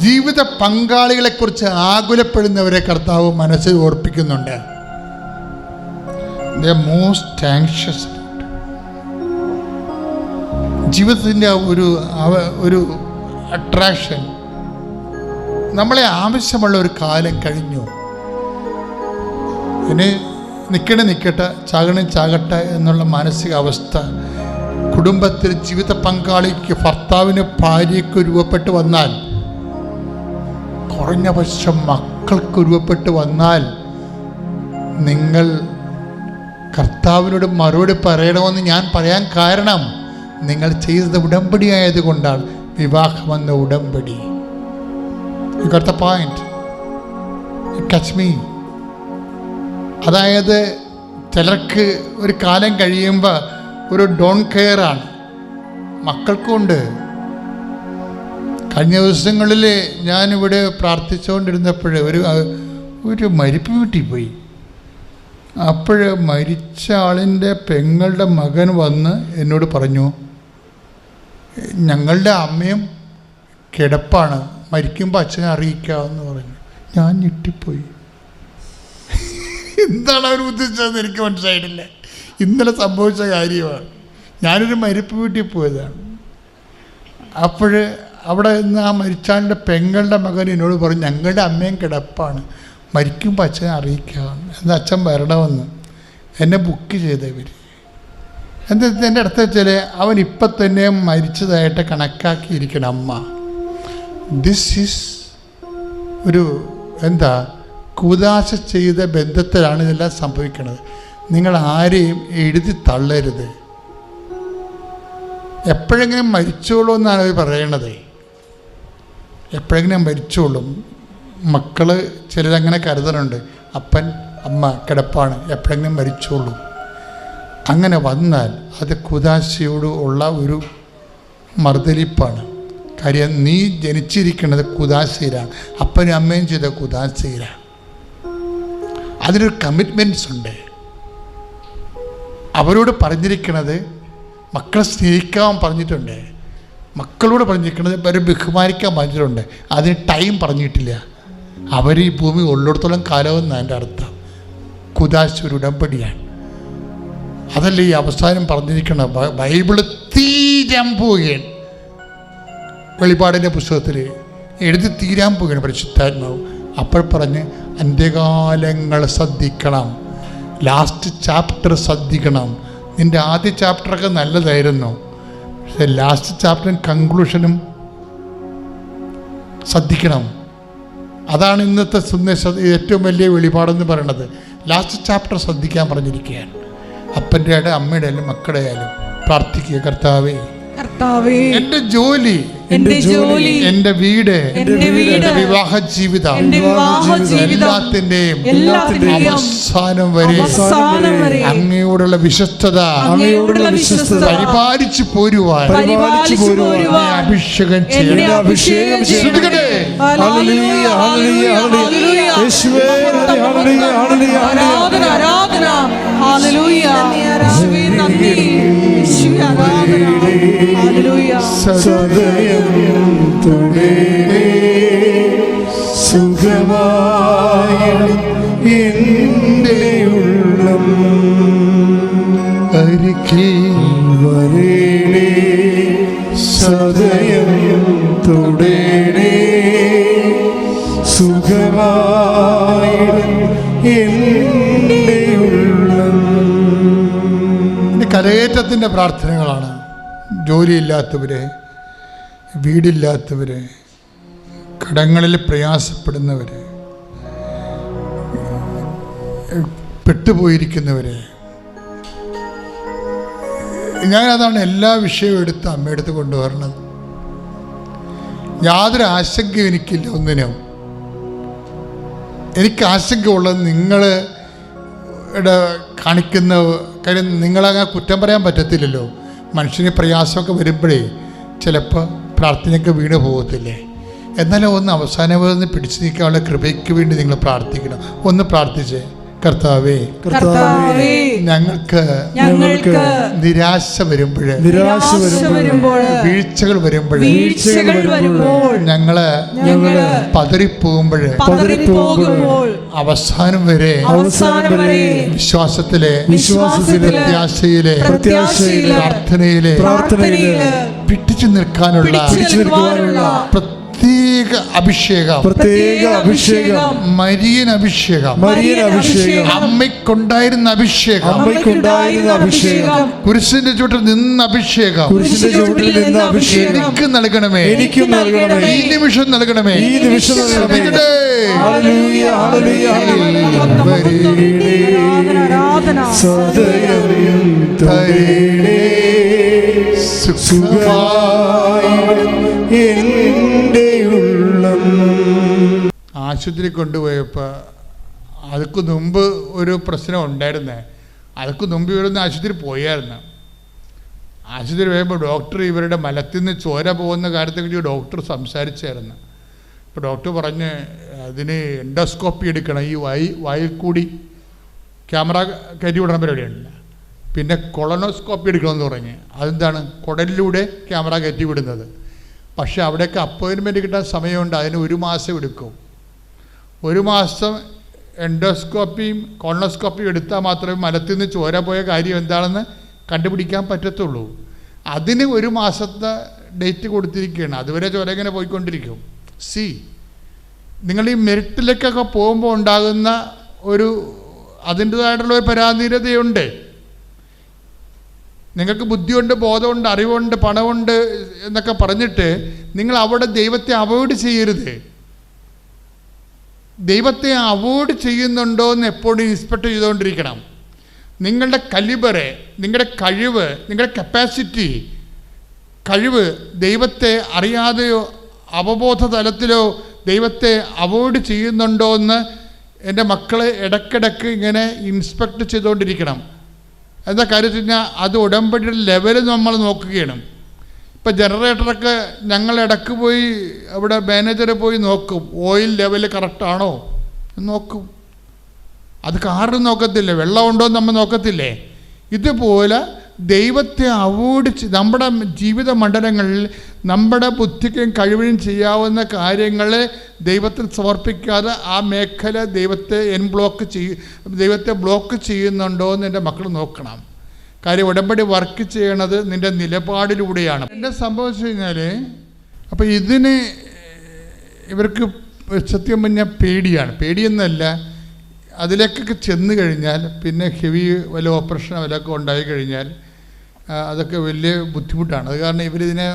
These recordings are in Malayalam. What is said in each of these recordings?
ജീവിത പങ്കാളികളെക്കുറിച്ച് ആകുലപ്പെടുന്നവരെ കർത്താവ് മനസ്സിൽ ഓർപ്പിക്കുന്നുണ്ട്. They are most anxious. ജീവിതത്തിൻ്റെ ഒരു അട്രാക്ഷൻ, നമ്മളെ ആവശ്യമുള്ള ഒരു കാലം കഴിഞ്ഞു, ഇനി നിൽക്കട്ടെ, ചാകട്ടെ എന്നുള്ള മാനസികാവസ്ഥ കുടുംബത്തിൽ ജീവിത പങ്കാളിക്ക്, ഭർത്താവിന്, ഭാര്യയ്ക്ക് രൂപപ്പെട്ട് വന്നാൽ, കുറഞ്ഞ പക്ഷം മക്കൾക്ക് രൂപപ്പെട്ട് വന്നാൽ, നിങ്ങൾ കർത്താവിനോട് മറുപടി പറയണമെന്ന് ഞാൻ പറയാൻ കാരണം നിങ്ങൾ ചെയ്തത് ഉടമ്പടി ആയതുകൊണ്ടാണ്. വിവാഹമെന്ന ഉടമ്പടി. You got the point? You catch me? അതായത് ചിലർക്ക് ഒരു കാലം കഴിയുമ്പോൾ ഒരു ഡോൺ കെയർ ആണ്, മക്കൾക്കുണ്ട്. കഴിഞ്ഞ ദിവസങ്ങളിൽ ഞാനിവിടെ പ്രാർത്ഥിച്ചുകൊണ്ടിരുന്നപ്പോൾ ഒരു മരിപ്പ് വീട്ടിൽ പോയി. അപ്പോൾ മരിച്ച ആളിൻ്റെ പെങ്ങളുടെ മകൻ വന്ന് എന്നോട് പറഞ്ഞു, ഞങ്ങളുടെ അമ്മയും കിടപ്പാണ്, മരിക്കുമ്പോൾ അച്ഛനെ അറിയിക്കാമെന്ന് പറഞ്ഞു. ഞാൻ ഞെട്ടിപ്പോയി. എന്താണ് അവർ ഉദ്ദേശിച്ചതെന്ന് എനിക്ക് മനസ്സിലായിട്ടില്ല. ഇന്നലെ സംഭവിച്ച കാര്യമാണ്. ഞാനൊരു മരിപ്പ് വീട്ടിൽ പോയതാണ്. അപ്പോൾ അവിടെ നിന്ന് ആ മരിച്ചാളിൻ്റെ പെങ്ങളുടെ മകൻ എന്നോട് പറഞ്ഞു, ഞങ്ങളുടെ അമ്മയും കിടപ്പാണ്, മരിക്കുമ്പോൾ അച്ഛനെ അറിയിക്കാമെന്ന്. എന്താ അച്ഛൻ വരണമെന്ന് എന്നെ ബുക്ക് ചെയ്തവർ. എൻ്റെ അടുത്ത് വെച്ചാൽ അവൻ ഇപ്പം തന്നെ മരിച്ചതായിട്ട് കണക്കാക്കിയിരിക്കണം അമ്മ. ദിസ് ഈസ് ഒരു കൂദാശ ചെയ്ത ബന്ധത്തിലാണ് ഇതെല്ലാം സംഭവിക്കുന്നത്. നിങ്ങൾ ആരെയും എഴുതി തള്ളരുത്. എപ്പോഴെങ്കിലും മരിച്ചോളൂ എന്നാണ് അവർ പറയണത്. എപ്പോഴെങ്കിലും മരിച്ചോളും. മക്കൾ ചിലരങ്ങനെ കരുതലുണ്ട്, അപ്പൻ അമ്മ കിടപ്പാണ്, എപ്പോഴെങ്കിലും മരിച്ചോളൂ. അങ്ങനെ വന്നാൽ അത് കുദാശയോട് ഉള്ള ഒരു മറുതലിപ്പാണ്. കാര്യം നീ ജനിച്ചിരിക്കുന്നത് കുദാശയിലാണ്, അപ്പനും അമ്മയും ചെയ്ത കുദാശയിലാണ്. അതിനൊരു കമ്മിറ്റ്മെൻറ്റ്സ് ഉണ്ട്. അവരോട് പറഞ്ഞിരിക്കുന്നത് മക്കളെ സ്നേഹിക്കാൻ പറഞ്ഞിട്ടുണ്ട്, മക്കളോട് പറഞ്ഞിരിക്കുന്നത് അവരെ ബഹുമാനിക്കാൻ പറഞ്ഞിട്ടുണ്ട്. അതിന് ടൈം പറഞ്ഞിട്ടില്ല. അവർ ഈ ഭൂമി ഉള്ളിടത്തോളം കാലമെന്നാണ് എൻ്റെ അർത്ഥം. കുദാശ ഒരു ഉടമ്പടിയാണ്. അതല്ല ഈ അവസാനം പറഞ്ഞിരിക്കണം. ബൈബിള് തീരാൻ പോവുകയാണ്. വെളിപ്പാടിൻ്റെ പുസ്തകത്തിൽ എഴുതി തീരാൻ പോവുകയാണ് പരിശുദ്ധാത്മാവ്. അപ്പോൾ പറഞ്ഞ് അന്ത്യകാലങ്ങൾ ശ്രദ്ധിക്കണം, ലാസ്റ്റ് ചാപ്റ്റർ ശ്രദ്ധിക്കണം. നിൻ്റെ ആദ്യ ചാപ്റ്ററൊക്കെ നല്ലതായിരുന്നു, പക്ഷേ ലാസ്റ്റ് ചാപ്റ്ററും കൺക്ലൂഷനും ശ്രദ്ധിക്കണം. അതാണ് ഇന്നത്തെ സന്ദേശം. ഏറ്റവും വലിയ വെളിപാടെന്ന് പറയുന്നത് ലാസ്റ്റ് ചാപ്റ്റർ ശ്രദ്ധിക്കാൻ പറഞ്ഞിരിക്കുകയാണ്. അപ്പൻ്റെ ആയാലും അമ്മയുടെ ആയാലും മക്കളുടെ ആയാലും പ്രാർത്ഥിക്കുക, കർത്താവേ എൻ്റെ ജോലി, എൻ്റെ വീട്, എൻ്റെ വിവാഹ ജീവിതം, എല്ലാത്തിൻ്റെയും അവസാനം വരെ അങ്ങയോടുള്ള വിശ്വസ്തത പരിപാലിച്ചു പോരുവാൻ അഭിഷേകം ചെയ്യണം. സദയം തുടരെ സുഖമായി എൻ്റെ ഉള്ളം അരികിൽ വരേണേ. സദയം തുടരെ സുഖമായി എൻ്റെ ഉള്ളം. കരയേറ്റത്തിൻ്റെ പ്രാർത്ഥനകളാണ്. ജോലിയില്ലാത്തവരെ, വീടില്ലാത്തവരെ, കടങ്ങളിൽ പ്രയാസപ്പെടുന്നവരെ, പെട്ടുപോയിരിക്കുന്നവരെ. ഞാനതാണ് എല്ലാ വിഷയവും എടുത്ത് അമ്മയെടുത്ത് കൊണ്ടുവരണത്. യാതൊരു ആശങ്കയും എനിക്കില്ല ഒന്നിനും. എനിക്ക് ആശങ്ക ഉള്ളത് നിങ്ങളുടെ കാണിക്കുന്ന കാര്യം. നിങ്ങളങ്ങനെ കുറ്റം പറയാൻ പറ്റത്തില്ലല്ലോ. മനുഷ്യന് പ്രയാസമൊക്കെ വരുമ്പോഴേ ചിലപ്പോൾ പ്രാർത്ഥനയൊക്കെ വീണ് പോകത്തില്ലേ. എന്നാലും ഒന്ന് അവസാനം പിടിച്ചു നിൽക്കാനുള്ള കൃപയ്ക്ക് വേണ്ടി നിങ്ങൾ പ്രാർത്ഥിക്കണം. ഒന്ന് പ്രാർത്ഥിച്ചേ. കർത്താവേ, ഞങ്ങൾക്ക് നിരാശ വരുമ്പോൾ, വീഴ്ചകൾ വരുമ്പോൾ, ഞങ്ങള് പതറിപ്പോകുമ്പോൾ, അവസാനം വരെ വിശ്വാസത്തിലെ, പ്രത്യാശയിലെ, പ്രാർത്ഥനയിലെ പിടിച്ചു നിൽക്കാനുള്ള പ്രത്യേക അഭിഷേകം, മരിയൻ അഭിഷേകം, അമ്മയ്ക്കുണ്ടായിരുന്ന അഭിഷേകം, കുരിശിന്റെ ചുവട്ടിൽ നിന്ന അഭിഷേകം എനിക്ക് നൽകണമേ, ഈ നിമിഷം നൽകണമേ. ആശുപത്രി കൊണ്ടുപോയപ്പോൾ അതിക്ക് മുമ്പ് ഒരു പ്രശ്നം ഉണ്ടായിരുന്നേ. അതിക്ക് മുമ്പ് ഇവരൊന്ന് ആശുപത്രി പോയായിരുന്നു. ആശുപത്രി പോയപ്പോൾ ഡോക്ടർ ഇവരുടെ മലത്തിൽ നിന്ന് ചോര പോകുന്ന കാര്യത്തെക്കുറിച്ച് ഡോക്ടർ സംസാരിച്ചായിരുന്നു. അപ്പോൾ ഡോക്ടർ പറഞ്ഞ് അതിന് എൻഡോസ്കോപ്പി എടുക്കണം, ഈ വായിൽ കൂടി ക്യാമറ കയറ്റി വിടണ പരിപാടിയുണ്ട്. പിന്നെ കൊളനോസ്കോപ്പി എടുക്കണമെന്ന് പറഞ്ഞ്, അതെന്താണ് കുടലിലൂടെ ക്യാമറ കയറ്റി വിടുന്നത്. പക്ഷേ അവിടെയൊക്കെ അപ്പോയിൻമെൻറ്റ് കിട്ടാൻ സമയമുണ്ട്, അതിന് 1 മാസം എടുക്കും. 1 മാസം എൻഡോസ്കോപ്പിയും കൊളനോസ്കോപ്പിയും എടുത്താൽ മാത്രമേ മലത്തിൽ നിന്ന് ചോര പോയ കാര്യം എന്താണെന്ന് കണ്ടുപിടിക്കാൻ പറ്റത്തുള്ളൂ. അതിന് 1 മാസത്തെ ഡേറ്റ് കൊടുത്തിരിക്കുകയാണ്. അതുവരെ ചോര ഇങ്ങനെ പോയിക്കൊണ്ടിരിക്കും. നിങ്ങൾ ഈ മെറിറ്റിലേക്കൊക്കെ പോകുമ്പോൾ ഉണ്ടാകുന്ന അതിൻ്റെതായിട്ടുള്ള ഒരു പരാധീനതയുണ്ട്. നിങ്ങൾക്ക് ബുദ്ധിയുണ്ട്, ബോധമുണ്ട്, അറിവുണ്ട്, പണമുണ്ട് എന്നൊക്കെ പറഞ്ഞിട്ട് നിങ്ങൾ അവിടെ ദൈവത്തെ അവോയ്ഡ് ചെയ്യരുത്. ദൈവത്തെ അവോയ്ഡ് ചെയ്യുന്നുണ്ടോ എന്ന് എപ്പോഴും ഇൻസ്പെക്ട് ചെയ്തുകൊണ്ടിരിക്കണം. നിങ്ങളുടെ കലിബറ്, നിങ്ങളുടെ കഴിവ്, നിങ്ങളുടെ കപ്പാസിറ്റി, കഴിവ് ദൈവത്തെ അറിയാതെയോ അവബോധ തലത്തിലോ ദൈവത്തെ അവോയ്ഡ് ചെയ്യുന്നുണ്ടോ എന്ന് എൻ്റെ മക്കളെ ഇടയ്ക്കിടയ്ക്ക് ഇങ്ങനെ ഇൻസ്പെക്ട് ചെയ്തുകൊണ്ടിരിക്കണം. എന്താ കാര്യം വെച്ച് കഴിഞ്ഞാൽ അത് ഉടമ്പടിയുടെ ലെവൽ നമ്മൾ നോക്കുകയാണ്. ഇപ്പം ജനറേറ്ററൊക്കെ ഞങ്ങൾ ഇടയ്ക്ക് പോയി അവിടെ മാനേജർ പോയി നോക്കും, ഓയിൽ ലെവൽ കറക്റ്റാണോ നോക്കും. അത് കാറ് നോക്കത്തില്ലേ, വെള്ളമുണ്ടോ എന്ന് നമ്മൾ നോക്കത്തില്ലേ. ഇതുപോലെ ദൈവത്തെ അവോയ്ഡ് നമ്മുടെ ജീവിത മണ്ഡലങ്ങളിൽ നമ്മുടെ ബുദ്ധിക്കും കഴിവിനും ചെയ്യാവുന്ന കാര്യങ്ങൾ ദൈവത്തിന് സമർപ്പിക്കാതെ ആ മേഖല ദൈവത്തെ ബ്ലോക്ക് ചെയ്യുന്നുണ്ടോ എന്ന് എൻ്റെ മക്കൾ നോക്കണം. കാര്യം ഉടമ്പടി വർക്ക് ചെയ്യണത് നിൻ്റെ നിലപാടിലൂടെയാണ്. എൻ്റെ സംഭവിച്ചു കഴിഞ്ഞാൽ അപ്പോൾ ഇതിന് ഇവർക്ക് സത്യം പറഞ്ഞാൽ പേടിയെന്നല്ല, അതിലേക്കൊക്കെ ചെന്ന് കഴിഞ്ഞാൽ പിന്നെ ഹെവി വല്ല ഓപ്പറേഷനോ വല്ലതൊക്കെ ഉണ്ടായി കഴിഞ്ഞാൽ അതൊക്കെ വലിയ ബുദ്ധിമുട്ടാണ്. അത് കാരണം ഇവരിതിനെ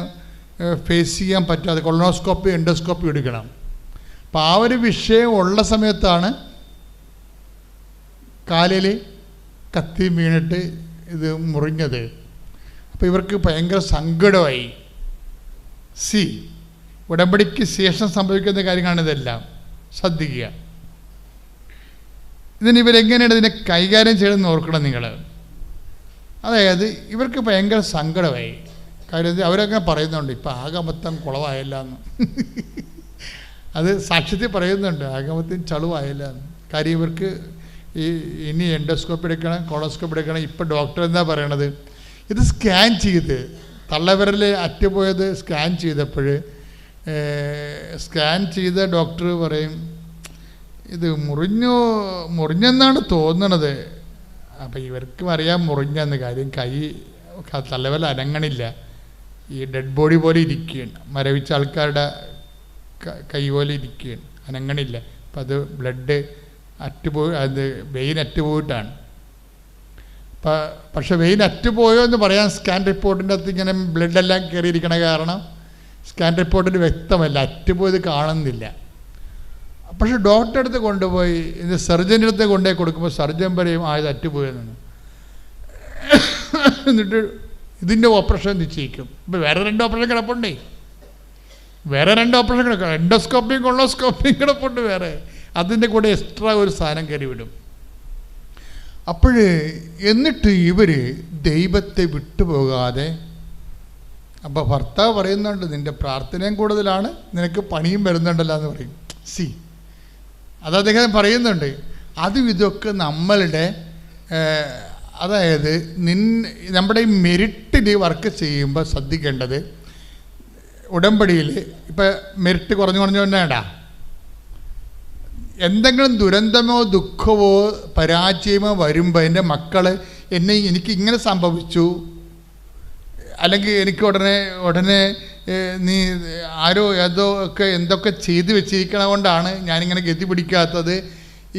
ഫേസ് ചെയ്യാൻ പറ്റാതെ കൊളനോസ്കോപ്പി എൻഡോസ്കോപ്പി എടുക്കണം. അപ്പോൾ ആ ഒരു വിഷയം ഉള്ള സമയത്താണ് കാലിൽ കത്തി വീണിട്ട് ഇത് മുറിഞ്ഞത്. അപ്പോൾ ഇവർക്ക് ഭയങ്കര സങ്കടമായി. ഉടമ്പടിക്ക് ശേഷം സംഭവിക്കുന്ന കാര്യങ്ങളാണ് ഇതെല്ലാം. ശ്രദ്ധിക്കുക. ഇവരെങ്ങനെയാണ് ഇതിനെ കൈകാര്യം ചെയ്യണമെന്ന് ഓർക്കണം നിങ്ങൾ. അതായത് ഇവർക്ക് ഭയങ്കര സങ്കടമായി. കാര്യം അവരങ്ങനെ പറയുന്നുണ്ട്, ഇപ്പം ആകെ മൊത്തം കുളവായല്ല എന്ന്. അത് സാക്ഷ്യത്തിൽ പറയുന്നുണ്ട്, ആകെ മൊത്തം ചളുവായല്ല എന്ന്. കാര്യം ഇവർക്ക് ഇനി എൻഡോസ്കോപ്പ് എടുക്കണം, കൊളോസ്കോപ്പ് എടുക്കണം. ഇപ്പം ഡോക്ടർ എന്താ പറയണത്, ഇത് സ്കാൻ ചെയ്ത് തള്ളവിരൽ അറ്റുപോയത് സ്കാൻ ചെയ്ത ഡോക്ടർ പറയും ഇത് മുറിഞ്ഞെന്നാണ് തോന്നണത്. അപ്പം ഇവർക്കും അറിയാം മുറിഞ്ഞെന്ന്. കാര്യം തലവല അനങ്ങണില്ല, ഈ ഡെഡ് ബോഡി പോലെ ഇരിക്കുകയാണ്, മരവിച്ച ആൾക്കാരുടെ കൈ പോലെ ഇരിക്കുകയാണ്, അനങ്ങണില്ല. അപ്പം അത് ബ്ലഡ് അത് വെയിൻ അറ്റുപോയിട്ടാണ്. പക്ഷെ വെയിൻ അറ്റുപോയോ എന്ന് പറയാൻ സ്കാൻ റിപ്പോർട്ടിൻ്റെ അകത്ത് ഇങ്ങനെ ബ്ലഡെല്ലാം കയറിയിരിക്കണ കാരണം സ്കാൻ റിപ്പോർട്ടിൽ വ്യക്തമല്ല, അറ്റുപോയത് കാണുന്നില്ല. പക്ഷെ ഡോക്ടറെ അടുത്ത് കൊണ്ടുപോയി ഇത് സർജൻ്റെ അടുത്ത് കൊണ്ടുപോയി കൊടുക്കുമ്പോൾ സർജൻ പറയും ആയത് അറ്റുപോയെന്ന്. എന്നിട്ട് ഇതിൻ്റെ ഓപ്പറേഷൻ നിശ്ചയിക്കും. ഇപ്പോൾ വേറെ 2 ഓപ്പറേഷൻ കിടപ്പുണ്ടേ, എൻഡോസ്കോപ്പിയും കൊളോസ്കോപ്പിയും കിടപ്പുണ്ട് വേറെ. അതിൻ്റെ കൂടെ എക്സ്ട്രാ ഒരു സാധനം കയറി വിടും. എന്നിട്ട് ഇവർ ദൈവത്തെ വിട്ടുപോകാതെ, അപ്പോൾ ഭർത്താവ് പറയുന്നുണ്ട് നിൻ്റെ പ്രാർത്ഥനയും കൂടുതലാണ്, നിനക്ക് പണിയും വരുന്നുണ്ടല്ലോ എന്ന് പറയും. അത് അദ്ദേഹം പറയുന്നുണ്ട്. അതും ഇതൊക്കെ നമ്മളുടെ അതായത് നമ്മുടെ ഈ മെറിറ്റിൽ വർക്ക് ചെയ്യുമ്പോൾ ശ്രദ്ധിക്കേണ്ടത്, ഉടമ്പടിയിൽ ഇപ്പം മെറിറ്റ് കുറഞ്ഞു വേണ്ടാ, എന്തെങ്കിലും ദുരന്തമോ ദുഃഖമോ പരാജയമോ വരുമ്പോൾ എൻ്റെ മക്കൾ എനിക്ക് ഇങ്ങനെ സംഭവിച്ചു, അല്ലെങ്കിൽ എനിക്ക് ഉടനെ നീ ആരോ ഏതോ ഒക്കെ എന്തൊക്കെ ചെയ്തു വെച്ചിരിക്കണ കൊണ്ടാണ് ഞാനിങ്ങനെ ഗതി പിടിക്കാത്തത്,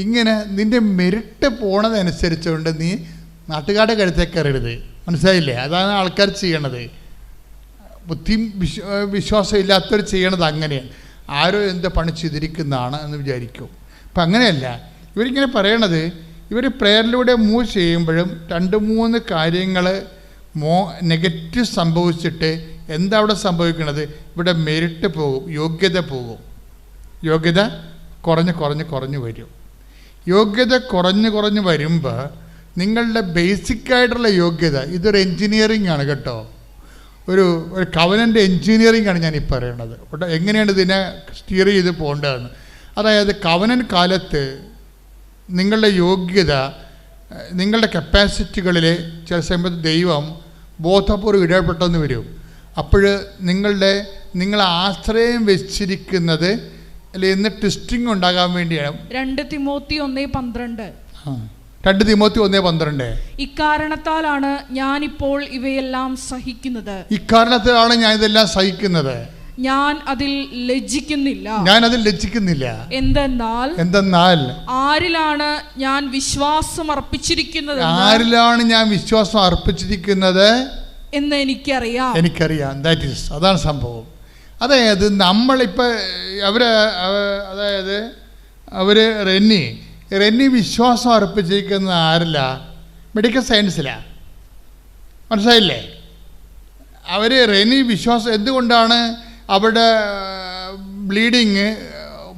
ഇങ്ങനെ നിൻ്റെ മെറിറ്റ് പോണതനുസരിച്ചുകൊണ്ട് നീ നാട്ടുകാരുടെ കരുത്തേക്ക് കയറരുത്. മനസ്സിലായില്ലേ? അതാണ് ആൾക്കാർ ചെയ്യണത്. ബുദ്ധിയും വിശ്വാസം ഇല്ലാത്തവർ ചെയ്യണത് അങ്ങനെയാണ്. ആരോ എന്തോ പണി ചെയ്തിരിക്കുന്നതാണ് എന്ന് വിചാരിക്കും. അപ്പം അങ്ങനെയല്ല. ഇവരിങ്ങനെ പറയണത്, ഇവർ പ്രെയറിലൂടെ മൂവ് ചെയ്യുമ്പോഴും 2-3 കാര്യങ്ങൾ നെഗറ്റീവ് സംഭവിച്ചിട്ട് എന്താ അവിടെ സംഭവിക്കുന്നത്? ഇവിടെ മെറിറ്റ് പോകും, യോഗ്യത പോകും. യോഗ്യത കുറഞ്ഞ് വരും. യോഗ്യത കുറഞ്ഞ് വരുമ്പോൾ നിങ്ങളുടെ ബേസിക്കായിട്ടുള്ള യോഗ്യത, ഇതൊരു എൻജിനീയറിംഗ് ആണ് കേട്ടോ, ഒരു കവനൻ്റെ എൻജിനീയറിംഗ് ആണ് ഞാനീ പറയണത്. എങ്ങനെയാണ് ഇതിനെ സ്റ്റിയർ ചെയ്ത് പോകേണ്ടതെന്ന്. അതായത് കവനൻ കാലത്ത് നിങ്ങളുടെ യോഗ്യത, നിങ്ങളുടെ കപ്പാസിറ്റികളിൽ ചില സമയത്ത് ദൈവം ബോധപൂർവ്വം ഇടപെട്ടെന്ന് വരും. അപ്പോൾ നിങ്ങൾ ആശ്രയം വെച്ചിരിക്കുന്നത് അല്ലെ എന്ന് ടെസ്റ്റിംഗ് ഉണ്ടാകാൻ വേണ്ടിയാണ്. 2 തിമോത്തി 1:12. 2 തിമോത്തി 1:12. ഇക്കാരണത്താലാണ് ഞാനിപ്പോൾ ഇവയെല്ലാം സഹിക്കുന്നത്. ഇക്കാരണത്തിലാണ് ഞാൻ ഇതെല്ലാം സഹിക്കുന്നത്. ഞാൻ അതിൽ ലജ്ജിക്കുന്നില്ല. എന്തെന്നാൽ ആരിലാണ് ഞാൻ വിശ്വാസം അർപ്പിച്ചിരിക്കുന്നത് എന്ന് എനിക്കറിയാം. അതാണ് സംഭവം. അതായത് നമ്മളിപ്പോൾ അവർ റെന്നി വിശ്വാസം അർപ്പിച്ചിരിക്കുന്നത് ആരില്ല? മെഡിക്കൽ സയൻസിലാണ്. മനസ്സിലായില്ലേ? അവർ റെന്നി വിശ്വാസം എന്തുകൊണ്ടാണ് അവിടെ ബ്ലീഡിങ്,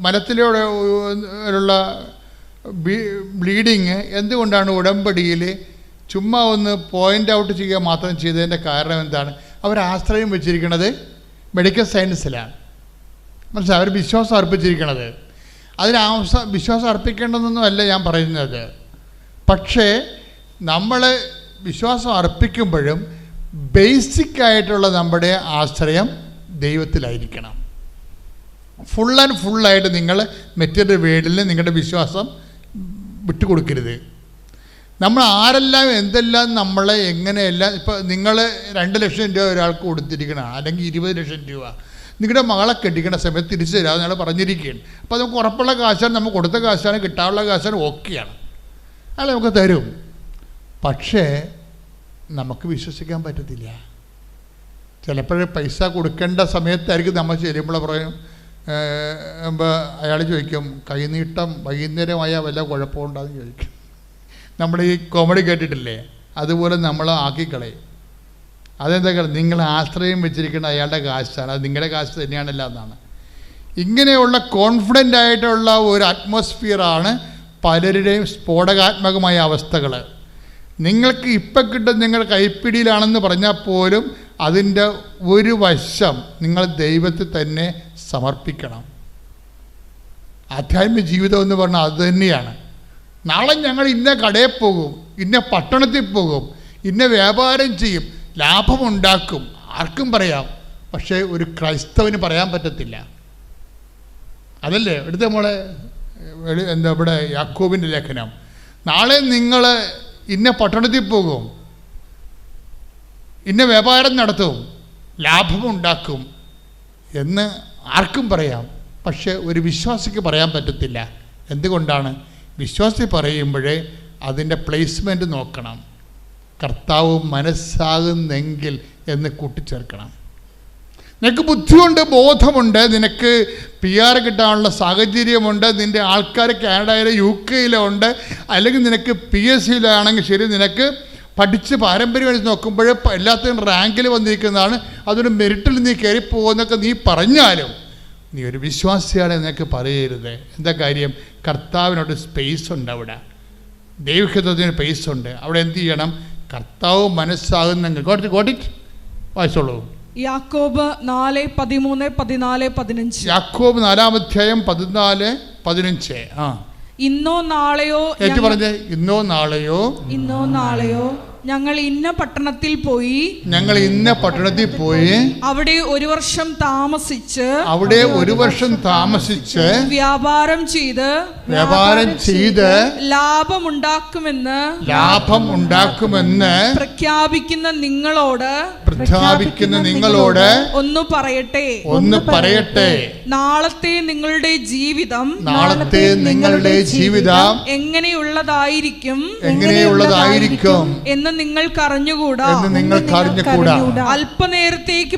മലത്തിലൂടെയുള്ള ബ്ലീഡിങ് എന്തുകൊണ്ടാണ് ഉടമ്പടിയിൽ ചുമ്മാ ഒന്ന് പോയിൻ്റ് ഔട്ട് ചെയ്യുക മാത്രം ചെയ്തതിൻ്റെ കാരണം എന്താണ്? അവർ ആശ്രയം വെച്ചിരിക്കുന്നത് മെഡിക്കൽ സയൻസിലാണ്. മനസ്സിലായി? അവർ വിശ്വാസം അർപ്പിച്ചിരിക്കുന്നത്. വിശ്വാസം അർപ്പിക്കേണ്ടതെന്നൊന്നും അല്ല ഞാൻ പറയുന്നത്. പക്ഷേ നമ്മൾ വിശ്വാസം അർപ്പിക്കുമ്പോഴും ബേസിക്കായിട്ടുള്ള നമ്മുടെ ആശ്രയം ദൈവത്തിലായിരിക്കണം. ഫുള്ളായിട്ട് നിങ്ങൾ മെറ്റീരിയൽ വേൾഡിൽ നിങ്ങളുടെ വിശ്വാസം വിട്ടുകൊടുക്കരുത്. നമ്മൾ ആരെല്ലാം എന്തെല്ലാം നമ്മളെ എങ്ങനെയെല്ലാം, ഇപ്പോൾ നിങ്ങൾ 2 ലക്ഷം രൂപ ഒരാൾക്ക് കൊടുത്തിരിക്കണം, അല്ലെങ്കിൽ 20 ലക്ഷം രൂപ നിങ്ങളുടെ മകളെ കെട്ടിക്കുന്ന സമയത്ത് തിരിച്ചു തരാതെ നിങ്ങൾ പറഞ്ഞിരിക്കുകയാണ്. അപ്പോൾ നമുക്ക് ഉറപ്പുള്ള കാശാണ്, നമുക്ക് കൊടുത്ത കാശാണ്, കിട്ടാനുള്ള കാശാണ്, ഓക്കെയാണ്, അയാൾ നമുക്ക് തരും. പക്ഷേ നമുക്ക് വിശ്വസിക്കാൻ പറ്റത്തില്ല. ചിലപ്പോൾ പൈസ കൊടുക്കേണ്ട സമയത്തായിരിക്കും നമ്മൾ ചെല്ലുമ്പോൾ പറയും, അയാൾ ചോദിക്കും കൈനീട്ടം വൈകുന്നേരമായ വല്ല കുഴപ്പമുണ്ടാകും ചോദിക്കും. നമ്മൾ ഈ കോമഡി കേട്ടിട്ടില്ലേ? അതുപോലെ നമ്മൾ ആക്കിക്കളയും. അതെന്താ? നിങ്ങൾ ആശ്രയം വെച്ചിരിക്കുന്ന അയാളുടെ കാശാണ്, അത് നിങ്ങളുടെ കാശ് തന്നെയാണല്ല എന്നാണ്. ഇങ്ങനെയുള്ള കോൺഫിഡൻ്റ് ആയിട്ടുള്ള ഒരു അറ്റ്മോസ്ഫിയറാണ് പലരുടെയും സ്ഫോടകാത്മകമായ അവസ്ഥകൾ. നിങ്ങൾക്ക് ഇപ്പം കിട്ടും നിങ്ങൾ കൈപ്പിടിയിലാണെന്ന് പറഞ്ഞാൽ പോലും അതിൻ്റെ ഒരു വശം നിങ്ങൾ ദൈവത്തെ തന്നെ സമർപ്പിക്കണം. ആധ്യാത്മിക ജീവിതം എന്ന് പറഞ്ഞാൽ അത് തന്നെയാണ്. നാളെ ഞങ്ങൾ ഇന്ന കടയിൽ പോകും, ഇന്ന പട്ടണത്തിൽ പോകും, ഇന്ന വ്യാപാരം ചെയ്യും, ലാഭമുണ്ടാക്കും, ആർക്കും പറയാം. പക്ഷേ ഒരു ക്രൈസ്തവന് പറയാൻ പറ്റത്തില്ല. അതല്ലേ എടുത്ത നമ്മളെ ഇവിടെ യാക്കോബിൻ്റെ ലേഖനം, നാളെ നിങ്ങൾ ഇന്ന പട്ടണത്തിൽ പോകും, ഇന്ന വ്യാപാരം നടത്തും, ലാഭമുണ്ടാക്കും എന്ന് ആർക്കും പറയാം. പക്ഷേ ഒരു വിശ്വാസിക്ക് പറയാൻ പറ്റത്തില്ല. എന്തുകൊണ്ടാണ്? വിശ്വാസി പറയുമ്പോഴേ അതിൻ്റെ പ്ലേസ്മെൻറ്റ് നോക്കണം. കർത്താവ് മനസ്സാകുന്നെങ്കിൽ എന്ന് കൂട്ടിച്ചേർക്കണം. നിനക്ക് ബുദ്ധിയുണ്ട്, ബോധമുണ്ട്, നിനക്ക് PR കിട്ടാനുള്ള സാഹചര്യമുണ്ട്, നിൻ്റെ ആൾക്കാർ കാനഡയിലെ UK ഉണ്ട്, അല്ലെങ്കിൽ നിനക്ക് PSCയിലാണെങ്കിൽ ശരി, നിനക്ക് പഠിച്ച് പാരമ്പര്യമായിട്ട് നോക്കുമ്പോൾ എല്ലാത്തിനും റാങ്കിൽ വന്നിരിക്കുന്നതാണ്, അതൊരു മെറിറ്റിൽ നീ കയറിപ്പോകുന്നൊക്കെ നീ പറഞ്ഞാലും നീ ഒരു വിശ്വാസിയാണ് നിനക്ക് പറയരുത്. എന്താ കാര്യം? കർത്താവിനോട് സ്പേസ് ഉണ്ട്, അവിടെ ദൈവഹിതത്തിന് സ്പേസ് ഉണ്ട്. അവിടെ എന്ത് ചെയ്യണം? കർത്താവ് മനസ്സാകുന്നെങ്കിൽ വായിച്ചോളൂ. യാക്കോബ് 4:13, 14, 15. യാക്കോബ് 4-ാം അധ്യായം 14-15. ഇന്നോ നാളെയോ ഏറ്റു പറഞ്ഞേ, ഇന്നോ നാളെയോ ഞങ്ങൾ ഇന്ന പട്ടണത്തിൽ പോയി അവിടെ ഒരു വർഷം താമസിച്ച് വ്യാപാരം ചെയ്ത് ലാഭമുണ്ടാക്കുമെന്ന് പ്രഖ്യാപിക്കുന്ന നിങ്ങളോട് ഒന്ന് പറയട്ടെ, നാളത്തെ നിങ്ങളുടെ ജീവിതം എങ്ങനെയുള്ളതായിരിക്കും എന്ന് നിങ്ങൾക്ക് അറിഞ്ഞുകൂടാ. അല്പനേരത്തേക്ക്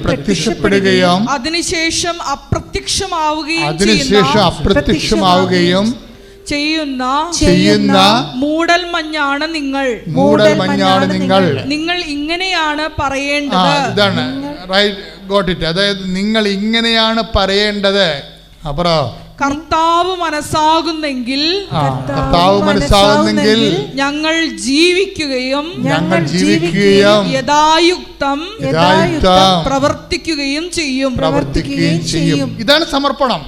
പ്രത്യക്ഷപ്പെടുകയും അതിനുശേഷം അപ്രത്യക്ഷമാവുകയും ചെയ്യുന്ന മൂടൽമഞ്ഞാണ് നിങ്ങൾ. നിങ്ങൾ ഇങ്ങനെയാണ് പറയേണ്ടത്. ഇതാണ് റൈറ്റ്, ഗോട്ട് ഇറ്റ്. അതായത് നിങ്ങൾ ഇങ്ങനെയാണ് പറയേണ്ടത്. അപ്പറോ കർത്താവ് മനസ്സാകുന്നെങ്കിൽ ഞങ്ങൾ ജീവിക്കുകയും യഥായുക്തം പ്രവർത്തിക്കുകയും ചെയ്യും. ഇതാണ് സമർപ്പണം.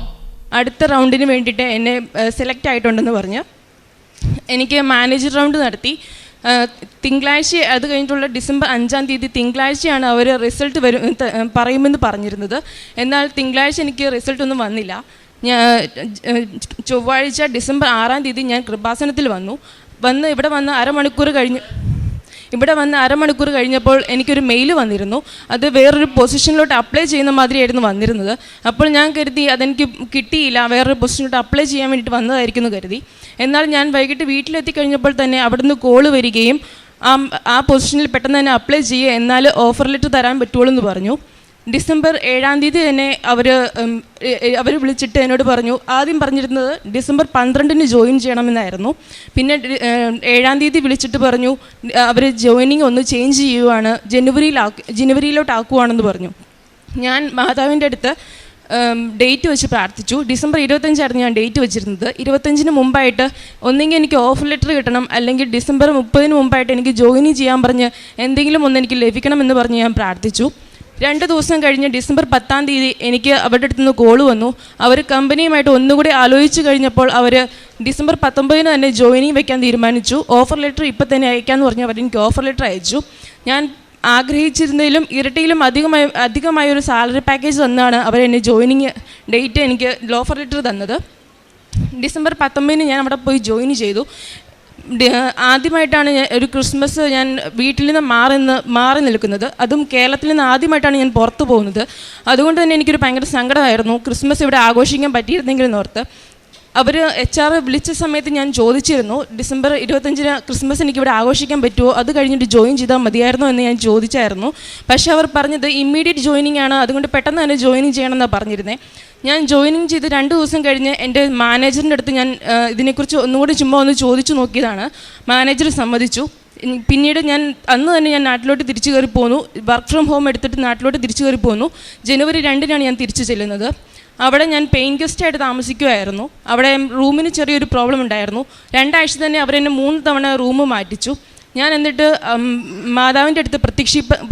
അടുത്ത റൗണ്ടിന് വേണ്ടിയിട്ട് എന്നെ സെലക്ട് ആയിട്ടുണ്ടെന്ന് പറഞ്ഞ് എനിക്ക് മാനേജർ റൗണ്ട് നടത്തി. തിങ്കളാഴ്ച, അത് കഴിഞ്ഞിട്ടുള്ള ഡിസംബർ 5-ാം തീയതി തിങ്കളാഴ്ചയാണ് അവർ റിസൾട്ട് പറയുമെന്ന് പറഞ്ഞിരുന്നത്. എന്നാൽ തിങ്കളാഴ്ച എനിക്ക് റിസൾട്ടൊന്നും വന്നില്ല. ചൊവ്വാഴ്ച ഡിസംബർ 6-ാം തീയതി ഞാൻ കൃപാസനത്തിൽ ഇവിടെ വന്ന് അരമണിക്കൂർ കഴിഞ്ഞപ്പോൾ എനിക്കൊരു മെയിൽ വന്നിരുന്നു. അത് വേറൊരു പൊസിഷനിലോട്ട് അപ്ലൈ ചെയ്യുന്ന മാതിരിയായിരുന്നു വന്നിരുന്നത്. അപ്പോൾ ഞാൻ കരുതി അതെനിക്ക് കിട്ടിയില്ല, വേറൊരു പൊസിഷനിലോട്ട് അപ്ലൈ ചെയ്യാൻ വേണ്ടിയിട്ട് വന്നതായിരിക്കുന്നു കരുതി. എന്നാൽ ഞാൻ വൈകിട്ട് വീട്ടിലെത്തി കഴിഞ്ഞപ്പോൾ തന്നെ അവിടുന്ന് കോള് വരികയും ആ പൊസിഷനിൽ പെട്ടെന്ന് തന്നെ അപ്ലൈ ചെയ്യുക, എന്നാൽ ഓഫർ ലെറ്റർ തരാൻ പറ്റുള്ളൂ എന്ന് പറഞ്ഞു. ഡിസംബർ 7-ാം തീയതി തന്നെ അവർ വിളിച്ചിട്ട് എന്നോട് പറഞ്ഞു, ആദ്യം പറഞ്ഞിരുന്നത് ഡിസംബർ 12-ന് ജോയിൻ ചെയ്യണമെന്നായിരുന്നു. പിന്നെ 7-ാം തീയതി വിളിച്ചിട്ട് പറഞ്ഞു അവർ ജോയിനിങ് ഒന്ന് ചേഞ്ച് ചെയ്യുവാണ്, ജനുവരിയിലോട്ട് ആക്കുവാണെന്ന് പറഞ്ഞു. ഞാൻ മാതാവിൻ്റെ അടുത്ത് ഡേറ്റ് വെച്ച് പ്രാർത്ഥിച്ചു. ഡിസംബർ 25 ഞാൻ ഡേറ്റ് വെച്ചിരുന്നത്. 25-ന് മുമ്പായിട്ട് ഒന്നെങ്കിൽ എനിക്ക് ഓഫർ ലെറ്റർ കിട്ടണം, അല്ലെങ്കിൽ ഡിസംബർ 30-ന് മുമ്പായിട്ട് എനിക്ക് ജോയിൻ ചെയ്യാൻ പറഞ്ഞ് എന്തെങ്കിലും ഒന്ന് എനിക്ക് ലഭിക്കണമെന്ന് പറഞ്ഞ് ഞാൻ പ്രാർത്ഥിച്ചു. 2 ദിവസം കഴിഞ്ഞ് ഡിസംബർ 10-ാം തീയതി എനിക്ക് അവരുടെ അടുത്ത് നിന്ന് കോള് വന്നു. അവർ കമ്പനിയുമായിട്ട് ഒന്നുകൂടി ആലോചിച്ച് കഴിഞ്ഞപ്പോൾ അവർ ഡിസംബർ 19-ന് തന്നെ ജോയിനിങ് വെക്കാൻ തീരുമാനിച്ചു. ഓഫർ ലെറ്റർ ഇപ്പം തന്നെ അയക്കാമെന്ന് പറഞ്ഞ് അവർ എനിക്ക് ഓഫർ ലെറ്റർ അയച്ചു. ഞാൻ ആഗ്രഹിച്ചിരുന്നതിലും ഇരട്ടിയിലും അധികമായൊരു സാലറി പാക്കേജ് തന്നാണ് അവരെന്നെ ജോയിനിങ് ഡേറ്റ് എനിക്ക് ഓഫർ ലെറ്റർ തന്നത്. ഡിസംബർ 19-ന് ഞാൻ അവിടെ പോയി ജോയിൻ ചെയ്തു. ആദ്യമായിട്ടാണ് ഒരു ക്രിസ്മസ് ഞാൻ വീട്ടിൽ നിന്ന് മാറി നിൽക്കുന്നത്. അതും കേരളത്തിൽ നിന്ന് ആദ്യമായിട്ടാണ് ഞാൻ പുറത്തു പോകുന്നത്. അതുകൊണ്ട് തന്നെ എനിക്കൊരു ഭയങ്കര സങ്കടമായിരുന്നു. ക്രിസ്മസ് ഇവിടെ ആഘോഷിക്കാൻ പറ്റിയിരുന്നെങ്കിലും ഓർത്ത്. അവർ HR വിളിച്ച സമയത്ത് ഞാൻ ചോദിച്ചിരുന്നു, ഡിസംബർ 25-ന് ക്രിസ്മസ് എനിക്കിവിടെ ആഘോഷിക്കാൻ പറ്റുമോ, അത് കഴിഞ്ഞിട്ട് ജോയിൻ ചെയ്താൽ മതിയായിരുന്നോ എന്ന് ഞാൻ ചോദിച്ചായിരുന്നു. പക്ഷേ അവർ പറഞ്ഞത് ഇമ്മീഡിയറ്റ് ജോയിനിങ് ആണ്, അതുകൊണ്ട് പെട്ടെന്ന് തന്നെ ജോയിനിങ് ചെയ്യണമെന്നാണ് പറഞ്ഞിരുന്നത്. ഞാൻ ജോയിനിങ് ചെയ്ത് 2 ദിവസം കഴിഞ്ഞ് എൻ്റെ മാനേജറിൻ്റെ അടുത്ത് ഞാൻ ഇതിനെക്കുറിച്ച് ഒന്നുകൂടി ഒന്ന് ചോദിച്ചു നോക്കിയതാണ്. മാനേജർ സമ്മതിച്ചു. പിന്നീട് അന്ന് തന്നെ ഞാൻ നാട്ടിലോട്ട് തിരിച്ചു കയറി പോന്നു. വർക്ക് ഫ്രം ഹോം എടുത്തിട്ട് നാട്ടിലോട്ട് തിരിച്ചു കയറി പോന്നു. ജനുവരി 2-നാണ് ഞാൻ തിരിച്ചു ചെല്ലുന്നത്. അവിടെ ഞാൻ പെയിൻ ഗസ്റ്റായിട്ട് താമസിക്കുമായിരുന്നു. അവിടെ റൂമിന് ചെറിയൊരു പ്രോബ്ലം ഉണ്ടായിരുന്നു. 2 ആഴ്ച തന്നെ അവരെന്നെ 3 തവണ റൂം മാറ്റിച്ചു. ഞാൻ എന്നിട്ട് മാതാവിൻ്റെ അടുത്ത്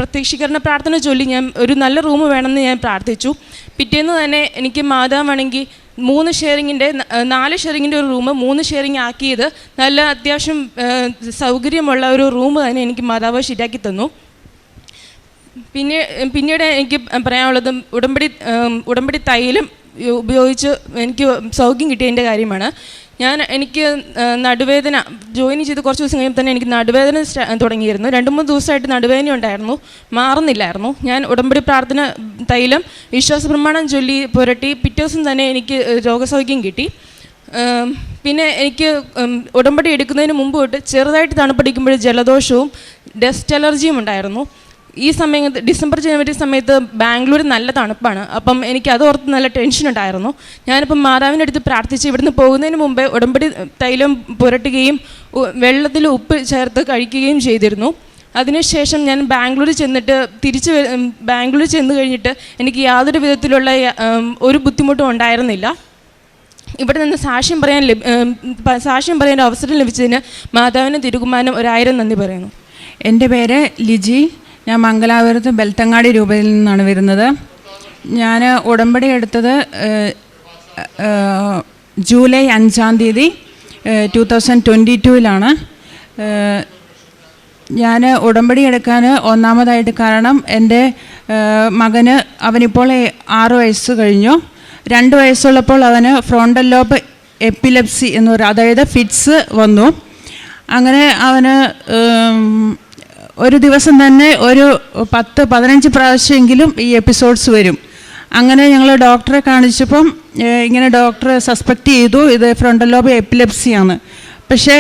പ്രത്യക്ഷീകരണ പ്രാർത്ഥന ചൊല്ലി ഞാൻ ഒരു നല്ല റൂം വേണമെന്ന് ഞാൻ പ്രാർത്ഥിച്ചു. പിറ്റേന്ന് തന്നെ എനിക്ക് മാതാവാണെങ്കിൽ 4 ഷെയറിങ്ങിൻ്റെ ഒരു റൂം 3 ഷെയറിങ് ആക്കിയത് നല്ല അത്യാവശ്യം സൗകര്യമുള്ള ഒരു റൂം തന്നെ എനിക്ക് മാതാവ് ശരിയാക്കി തന്നു. പിന്നീട് എനിക്ക് പറയാനുള്ളത് ഉടമ്പടി തൈലം ഉപയോഗിച്ച് എനിക്ക് സൗഖ്യം കിട്ടിയതിൻ്റെ കാര്യമാണ്. എനിക്ക് നടുവേദന ജോയിൻ ചെയ്ത് കുറച്ച് ദിവസം കഴിയുമ്പോൾ തന്നെ എനിക്ക് നടുവേദന തുടങ്ങിയിരുന്നു. 2-3 ദിവസമായിട്ട് നടുവേദന ഉണ്ടായിരുന്നു, മാറുന്നില്ലായിരുന്നു. ഞാൻ ഉടമ്പടി പ്രാർത്ഥന തൈലം വിശ്വാസ പ്രമാണം ചൊല്ലി പുരട്ടി പിറ്റേ ദിവസം തന്നെ എനിക്ക് രോഗസൗഖ്യം കിട്ടി. പിന്നെ എനിക്ക് ഉടമ്പടി എടുക്കുന്നതിന് മുമ്പ് തൊട്ട് ചെറുതായിട്ട് തണുപ്പടിക്കുമ്പോൾ ജലദോഷവും ഡസ്റ്റ് അലർജിയും ഉണ്ടായിരുന്നു. ഈ സമയത്ത് ഡിസംബർ ജനുവരി സമയത്ത് ബാംഗ്ലൂർ നല്ല തണുപ്പാണ്. അപ്പം എനിക്ക് അതോർത്ത് നല്ല ടെൻഷൻ ഉണ്ടായിരുന്നു. ഞാനിപ്പം മാതാവിൻ്റെ അടുത്ത് പ്രാർത്ഥിച്ച് ഇവിടുന്ന് പോകുന്നതിന് മുമ്പേ ഉടമ്പടി തൈലം പുരട്ടുകയും വെള്ളത്തിൽ ഉപ്പ് ചേർത്ത് കഴിക്കുകയും ചെയ്തിരുന്നു. അതിനുശേഷം ഞാൻ ബാംഗ്ലൂർ ചെന്ന് കഴിഞ്ഞിട്ട് എനിക്ക് യാതൊരു വിധത്തിലുള്ള ഒരു ബുദ്ധിമുട്ടും ഉണ്ടായിരുന്നില്ല. ഇവിടെ നിന്ന് സാക്ഷ്യം പറയാൻ അവസരം ലഭിച്ചതിന് മാതാവിനും തിരുകുമാരനും 1000 നന്ദി പറയുന്നു. എൻ്റെ പേര് ലിജി. ഞാൻ മംഗലാപുരത്ത് ബെൽത്തങ്ങാടി രൂപതയിൽ നിന്നാണ് വരുന്നത്. ഞാൻ ഉടമ്പടി എടുത്തത് ജൂലൈ 5 2022 ഞാൻ ഉടമ്പടി എടുക്കാൻ ഒന്നാമതായിട്ട് കാരണം എൻ്റെ മകന് അവനിപ്പോൾ 6 വയസ്സ് കഴിഞ്ഞു. 2 വയസ്സുള്ളപ്പോൾ അവന് ഫ്രോണ്ടൽ ലോബ് എപ്പിലെപ്സി എന്ന് പറയുക, അതായത് ഫിറ്റ്സ് വന്നു. അങ്ങനെ അവന് ഒരു ദിവസം തന്നെ ഒരു 10-15 പ്രാവശ്യമെങ്കിലും ഈ എപ്പിസോഡ്സ് വരും. അങ്ങനെ ഞങ്ങൾ ഡോക്ടറെ കാണിച്ചപ്പം ഇങ്ങനെ ഡോക്ടർ സസ്പെക്റ്റ് ചെയ്തു ഇത് ഫ്രോണ്ടൽ ലോബ് എപ്പിലെപ്സിയാണ്. പക്ഷേ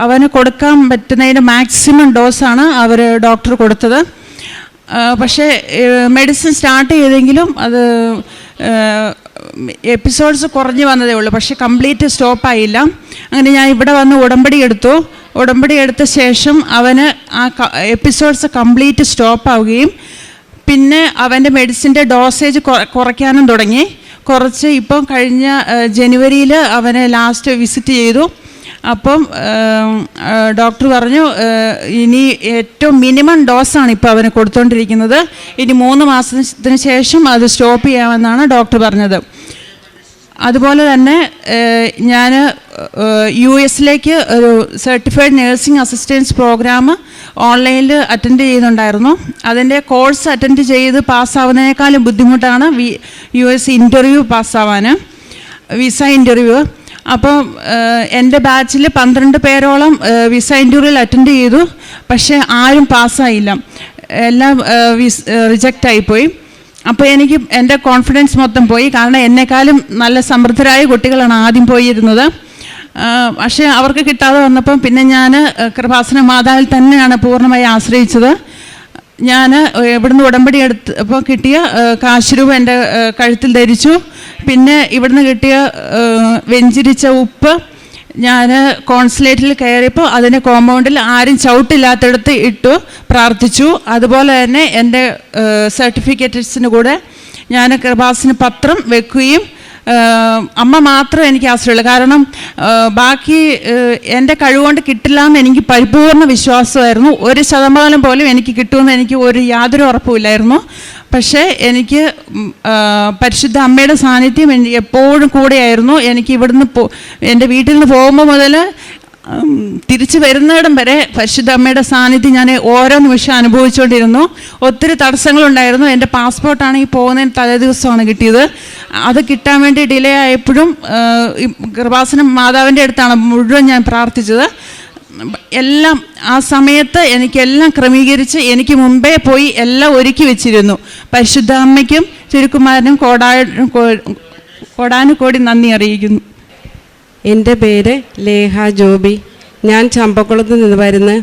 അവന് കൊടുക്കാൻ പറ്റുന്നതിൻ്റെ മാക്സിമം ഡോസാണ് അവർ ഡോക്ടർ കൊടുത്തത്. പക്ഷേ മെഡിസിൻ സ്റ്റാർട്ട് ചെയ്തെങ്കിലും അത് എപ്പിസോഡ്സ് കുറഞ്ഞു വന്നതേ ഉള്ളൂ, പക്ഷേ കംപ്ലീറ്റ് സ്റ്റോപ്പായില്ല. അങ്ങനെ ഞാൻ ഇവിടെ വന്ന് ഉടമ്പടി എടുത്തു. ഉടമ്പടി എടുത്ത ശേഷം അവന് ആ എപ്പിസോഡ്സ് കംപ്ലീറ്റ് സ്റ്റോപ്പാവുകയും പിന്നെ അവൻ്റെ മെഡിസിൻ്റെ ഡോസേജ് കുറയ്ക്കാനും തുടങ്ങി. കുറച്ച് ഇപ്പം കഴിഞ്ഞ ജനുവരിയിൽ അവനെ ലാസ്റ്റ് വിസിറ്റ് ചെയ്തു. അപ്പം ഡോക്ടർ പറഞ്ഞു ഇനി ഏറ്റവും മിനിമം ഡോസാണ് ഇപ്പോൾ അവന് കൊടുത്തുകൊണ്ടിരിക്കുന്നത്, ഇനി 3 മാസത്തിന് ശേഷം അത് സ്റ്റോപ്പ് ചെയ്യാമെന്നാണ് ഡോക്ടർ പറഞ്ഞത്. അതുപോലെ തന്നെ ഞാൻ US ഒരു സർട്ടിഫൈഡ് നേഴ്സിംഗ് അസിസ്റ്റൻസ് പ്രോഗ്രാം ഓൺലൈനിൽ അറ്റൻഡ് ചെയ്യുന്നുണ്ടായിരുന്നു. അതിൻ്റെ കോഴ്സ് അറ്റൻഡ് ചെയ്ത് പാസ്സാവുന്നതിനേക്കാളും ബുദ്ധിമുട്ടാണ് US ഇൻ്റർവ്യൂ പാസ്സാവാൻ, വിസ ഇൻ്റർവ്യൂ. അപ്പം എൻ്റെ ബാച്ചിൽ 12 പേരോളം വിസ ഇൻ്റർവ്യൂവിൽ അറ്റൻഡ് ചെയ്തു. പക്ഷേ ആരും പാസ്സായില്ല, എല്ലാം റിജക്റ്റായിപ്പോയി. അപ്പോൾ എനിക്ക് എൻ്റെ കോൺഫിഡൻസ് മൊത്തം പോയി. കാരണം എന്നെക്കാളും നല്ല സമൃദ്ധരായ കുട്ടികളാണ് ആദ്യം പോയിരുന്നത്. പക്ഷേ അവർക്ക് കിട്ടാതെ വന്നപ്പം പിന്നെ ഞാൻ കൃപാസന മാതാവിൽ തന്നെയാണ് പൂർണ്ണമായി ആശ്രയിച്ചത്. ഞാൻ ഇവിടുന്ന് ഉടമ്പടി എടുത്തപ്പോൾ കിട്ടിയ കാശ് രൂപ എൻ്റെ കഴുത്തിൽ ധരിച്ചു. പിന്നെ ഇവിടുന്ന് കിട്ടിയ വെഞ്ചിരിച്ച ഉപ്പ് ഞാൻ കോൺസുലേറ്റിൽ കയറിയപ്പോൾ അതിന് കോമ്പൗണ്ടിൽ ആരും ചവിട്ടില്ലാത്തടത്ത് ഇട്ടു പ്രാർത്ഥിച്ചു. അതുപോലെ തന്നെ എൻ്റെ സർട്ടിഫിക്കറ്റ്സിന് കൂടെ ഞാൻ കൃപാസന പത്രം വെക്കുകയും അമ്മ മാത്രം എനിക്ക് ആശ്രയമുള്ളൂ. കാരണം ബാക്കി എൻ്റെ കഴിവുകൊണ്ട് കിട്ടില്ല എന്ന് എനിക്ക് പരിപൂർണ്ണ വിശ്വാസമായിരുന്നു. 1% പോലും എനിക്ക് കിട്ടുമെന്ന് എനിക്ക് യാതൊരു ഉറപ്പുമില്ലായിരുന്നു. പക്ഷേ എനിക്ക് പരിശുദ്ധ അമ്മയുടെ സാന്നിധ്യം എനിക്ക് എപ്പോഴും കൂടെയായിരുന്നു. എനിക്ക് ഇവിടുന്ന് എൻ്റെ വീട്ടിൽ നിന്ന് പോകുമ്പോൾ മുതൽ തിരിച്ചു വരുന്നിടം വരെ പരിശുദ്ധ അമ്മയുടെ സാന്നിധ്യം ഞാൻ ഓരോ നിമിഷം അനുഭവിച്ചുകൊണ്ടിരുന്നു. ഒത്തിരി തടസ്സങ്ങളുണ്ടായിരുന്നു. എൻ്റെ പാസ്പോർട്ടാണെങ്കിൽ പോകുന്നതിന് തലേ ദിവസമാണ് കിട്ടിയത്. അത് കിട്ടാൻ വേണ്ടി ഡിലേ ആയപ്പോഴും കൃപാസന മാതാവിൻ്റെ അടുത്താണ് മുഴുവൻ ഞാൻ പ്രാർത്ഥിച്ചത്. എല്ലാം ആ സമയത്ത് എനിക്കെല്ലാം ക്രമീകരിച്ച് എനിക്ക് മുമ്പേ പോയി എല്ലാം ഒരുക്കി വെച്ചിരുന്നു. പരിശുദ്ധ അമ്മയ്ക്കും തിരുക്കുമാരനും കോടാനുകോടി നന്ദി അറിയിക്കുന്നു. എൻ്റെ പേര് ലേഹ ജോബി. ഞാൻ ചമ്പക്കുളത്ത് നിന്ന് വരുന്നത്.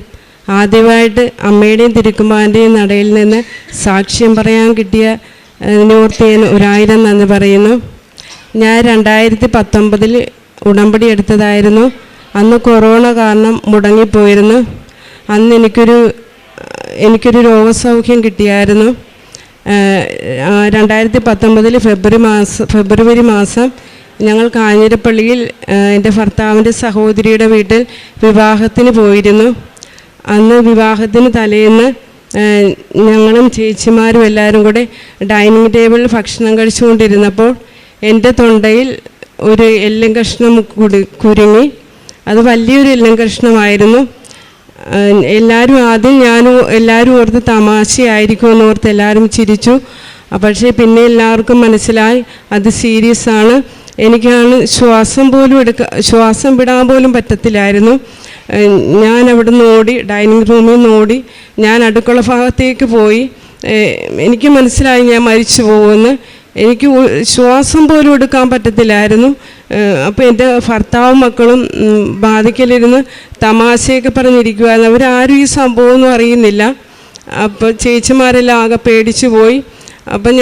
ആദ്യമായിട്ട് അമ്മയുടെയും തിരുക്കുമാരൻ്റെയും നടയിൽ നിന്ന് സാക്ഷ്യം പറയാൻ കിട്ടിയ ഓർത്ത് ഞാൻ 1000 നന്ദി പറയുന്നു. ഞാൻ 2019 ഉടമ്പടി എടുത്തതായിരുന്നു. അന്ന് കൊറോണ കാരണം മുടങ്ങിപ്പോയിരുന്നു. അന്ന് എനിക്കൊരു രോഗസൗഖ്യം കിട്ടിയായിരുന്നു. 2019 ഫെബ്രുവരി മാസം ഞങ്ങൾ കാഞ്ഞിരപ്പള്ളിയിൽ എൻ്റെ ഭർത്താവിൻ്റെ സഹോദരിയുടെ വീട്ടിൽ വിവാഹത്തിന് പോയിരുന്നു. അന്ന് വിവാഹത്തിന് തലേന്ന് ഞങ്ങളും ചേച്ചിമാരും എല്ലാവരും കൂടെ ഡൈനിങ് ടേബിളിൽ ഭക്ഷണം കഴിച്ചുകൊണ്ടിരുന്നപ്പോൾ എൻ്റെ തൊണ്ടയിൽ ഒരു എല്ലും കഷ്ണം കുരുങ്ങി. അത് വലിയൊരു എല്ലും കഷ്ണമായിരുന്നു. എല്ലാവരും ഓർത്ത് തമാശയായിരിക്കുമെന്ന് ഓർത്ത് എല്ലാവരും ചിരിച്ചു. പക്ഷേ പിന്നെ എല്ലാവർക്കും മനസ്സിലായി അത് സീരിയസ് ആണ്. എനിക്കാണ് ശ്വാസം വിടാൻ പോലും പറ്റത്തില്ലായിരുന്നു. ഞാൻ അവിടെ നിന്ന് ഓടി, ഡൈനിങ് റൂമിൽ നിന്ന് ഓടി ഞാൻ അടുക്കള ഭാഗത്തേക്ക് പോയി. എനിക്ക് മനസ്സിലായി ഞാൻ മരിച്ചു പോകുമെന്ന്. എനിക്ക് ശ്വാസം പോലും എടുക്കാൻ പറ്റത്തില്ലായിരുന്നു. അപ്പോൾ എൻ്റെ ഭർത്താവും മക്കളും ബാധിക്കലിരുന്ന് തമാശയൊക്കെ പറഞ്ഞിരിക്കുമായിരുന്നു. അവരാരും ഈ സംഭവമൊന്നും അറിയുന്നില്ല. അപ്പോൾ ചേച്ചിമാരെല്ലാം ആകെ പേടിച്ചു പോയി. അപ്പം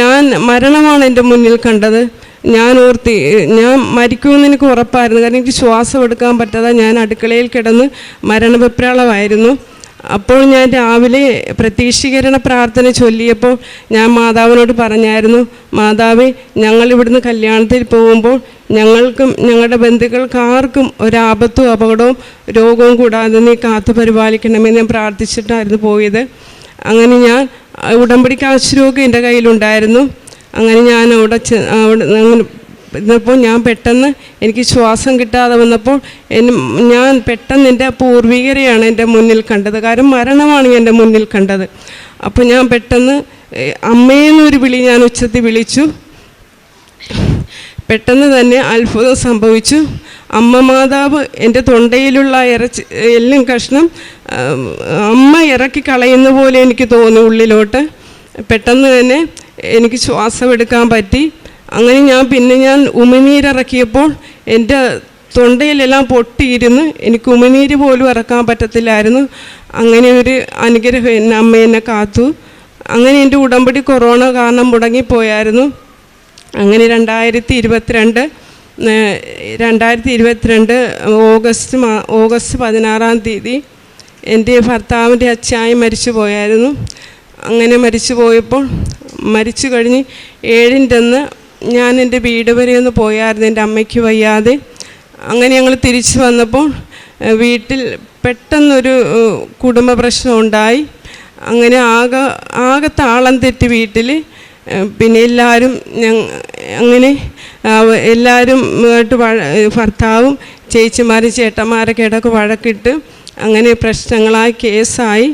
മരണമാണ് എൻ്റെ മുന്നിൽ കണ്ടത്. ഞാൻ മരിക്കുമെന്ന് എനിക്ക് ഉറപ്പായിരുന്നു. കാരണം എനിക്ക് ശ്വാസം എടുക്കാൻ പറ്റാതെ ഞാൻ അടുക്കളയിൽ കിടന്ന് മരണവെപ്രാളമായിരുന്നു. അപ്പോൾ ഞാൻ രാവിലെ പ്രതീക്ഷീകരണ പ്രാർത്ഥന ചൊല്ലിയപ്പോൾ ഞാൻ മാതാവിനോട് പറഞ്ഞായിരുന്നു, മാതാവേ, ഞങ്ങളിവിടുന്ന് കല്യാണത്തിൽ പോകുമ്പോൾ ഞങ്ങൾക്കും ഞങ്ങളുടെ ബന്ധുക്കൾക്ക് ആർക്കും ഒരാപത്തും അപകടവും രോഗവും കൂടാതെ നീ കാത്തു പരിപാലിക്കണമെന്ന് ഞാൻ പ്രാർത്ഥിച്ചിട്ടായിരുന്നു പോയത്. അങ്ങനെ ഞാൻ ഉടമ്പടി കാശ് രൂപ എൻ്റെ കയ്യിലുണ്ടായിരുന്നു. അങ്ങനെ ഞാൻ അവിടെ ഇന്നിപ്പോൾ ഞാൻ പെട്ടെന്ന് എനിക്ക് ശ്വാസം കിട്ടാതെ വന്നപ്പോൾ ഞാൻ പെട്ടെന്ന് എൻ്റെ പൂർവികരെയാണ് എൻ്റെ മുന്നിൽ കണ്ടത്. കാരണം മരണമാണ് എൻ്റെ മുന്നിൽ കണ്ടത്. അപ്പോൾ ഞാൻ പെട്ടെന്ന് അമ്മയെന്നൊരു വിളി ഞാൻ ഉച്ചത്തിൽ വിളിച്ചു. പെട്ടെന്ന് തന്നെ അത്ഭുതം സംഭവിച്ചു. അമ്മ മാതാവ് എൻ്റെ തൊണ്ടയിലുള്ള എല്ലും കഷ്ണം അമ്മ ഇറക്കി കളയുന്ന പോലെ എനിക്ക് തോന്നി ഉള്ളിലോട്ട്. പെട്ടെന്ന് തന്നെ എനിക്ക് ശ്വാസം എടുക്കാൻ പറ്റി. അങ്ങനെ ഞാൻ ഉമിനീരിറക്കിയപ്പോൾ എൻ്റെ തൊണ്ടയിലെല്ലാം പൊട്ടിയിരുന്ന് എനിക്ക് ഉമിനീര് പോലും ഇറക്കാൻ പറ്റത്തില്ലായിരുന്നു. അങ്ങനെ ഒരു അനുഗ്രഹം അമ്മ എന്നെ കാത്തു. അങ്ങനെ എൻ്റെ ഉടമ്പടി കൊറോണ കാരണം മുടങ്ങിപ്പോയായിരുന്നു. അങ്ങനെ 2022 ഓഗസ്റ്റ് 16-ാം തീയതി എൻ്റെ ഭർത്താവിൻ്റെ അച്ചായി മരിച്ചു പോയായിരുന്നു. അങ്ങനെ മരിച്ചു പോയപ്പോൾ മരിച്ചു കഴിഞ്ഞ് 7-ൻ്റെ അന്ന് ഞാൻ എൻ്റെ വീട് വരെ ഒന്ന് പോയായിരുന്നു, എൻ്റെ അമ്മയ്ക്ക് വയ്യാതെ. അങ്ങനെ ഞങ്ങൾ തിരിച്ചു വന്നപ്പോൾ വീട്ടിൽ പെട്ടെന്നൊരു കുടുംബ പ്രശ്നം ഉണ്ടായി. അങ്ങനെ ആകെ താളം തെറ്റി വീട്ടിൽ. പിന്നെ എല്ലാവരും എല്ലാവരും ഭർത്താവും ചേച്ചിമാരും ചേട്ടന്മാരൊക്കെ ഇടയ്ക്ക് വഴക്കിട്ട് അങ്ങനെ പ്രശ്നങ്ങളായി കേസായി.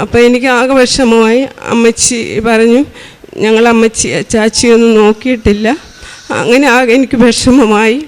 അപ്പോൾ എനിക്ക് ആകെ വിഷമമായി. അമ്മച്ചി പറഞ്ഞു, ഞങ്ങൾ ചാച്ചിയൊന്നും നോക്കിയിട്ടില്ല. അങ്ങനെ ആകെ എനിക്ക് വിഷമമായി.